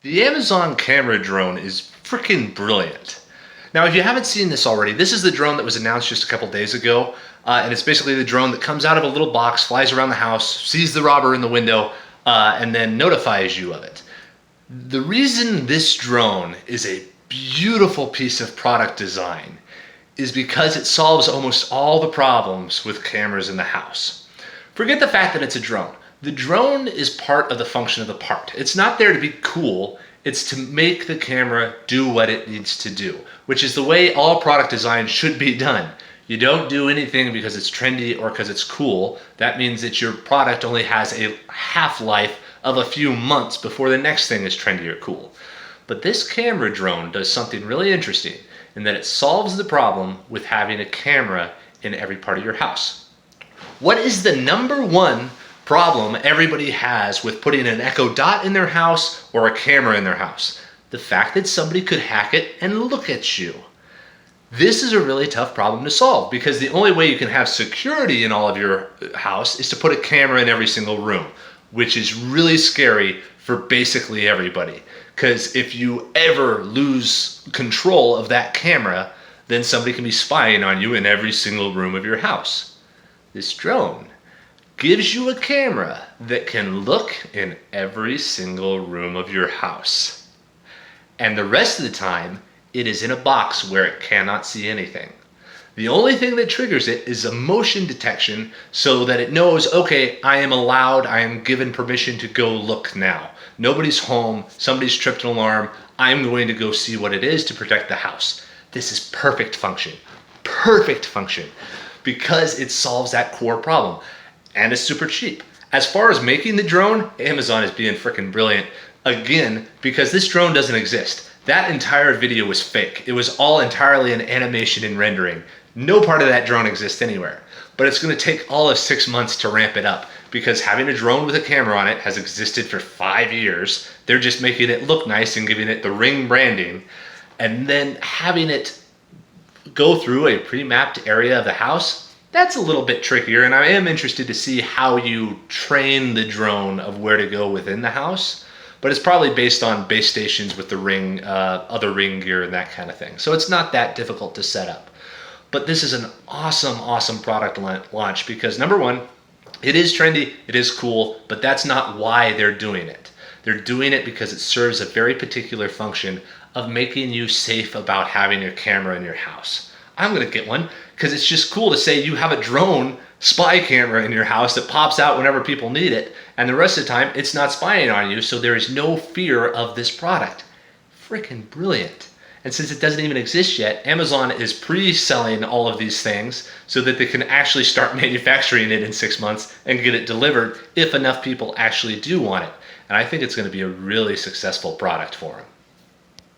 The Amazon camera drone is freaking brilliant. Now, if you haven't seen this already, this is the drone that was announced just a couple days ago, and it's basically the drone that comes out of a little box, flies around the house, sees the robber in the window, and then notifies you of it. The reason this drone is a beautiful piece of product design is because it solves almost all the problems with cameras in the house. Forget the fact that it's a drone. The drone is part of the function of the part. It's not there to be cool, it's to make the camera do what it needs to do, which is the way all product design should be done. You don't do anything because it's trendy or because it's cool. That means that your product only has a half-life of a few months before the next thing is trendy or cool. But this camera drone does something really interesting in that it solves the problem with having a camera in every part of your house. What is the number one problem everybody has with putting an Echo Dot in their house or a camera in their house? The fact that somebody could hack it and look at you. This is a really tough problem to solve because the only way you can have security in all of your house is to put a camera in every single room, which is really scary for basically everybody. Because if you ever lose control of that camera, then somebody can be spying on you in every single room of your house. This drone gives you a camera that can look in every single room of your house. And the rest of the time, it is in a box where it cannot see anything. The only thing that triggers it is a motion detection so that it knows, okay, I am given permission to go look now. Nobody's home, somebody's tripped an alarm, I'm going to go see what it is to protect the house. This is perfect function, because it solves that core problem. And it's super cheap. As far as making the drone, Amazon is being freaking brilliant. Again, because this drone doesn't exist. That entire video was fake. It was all entirely an animation and rendering. No part of that drone exists anywhere. But it's gonna take all of 6 months to ramp it up because having a drone with a camera on it has existed for 5 years. They're just making it look nice and giving it the Ring branding. And then having it go through a pre-mapped area of the house, that's a little bit trickier, and I am interested to see how you train the drone of where to go within the house. But it's probably based on base stations with the Ring, other Ring gear and that kind of thing. So it's not that difficult to set up. But this is an awesome product launch because number one, it is trendy, it is cool, but that's not why they're doing it. They're doing it because it serves a very particular function of making you safe about having your camera in your house. I'm gonna get one because it's just cool to say you have a drone spy camera in your house that pops out whenever people need it, and the rest of the time it's not spying on you, so there is no fear of this product. Freaking brilliant. And since it doesn't even exist yet, Amazon is pre-selling all of these things so that they can actually start manufacturing it in 6 months and get it delivered if enough people actually do want it. And I think it's gonna be a really successful product for them.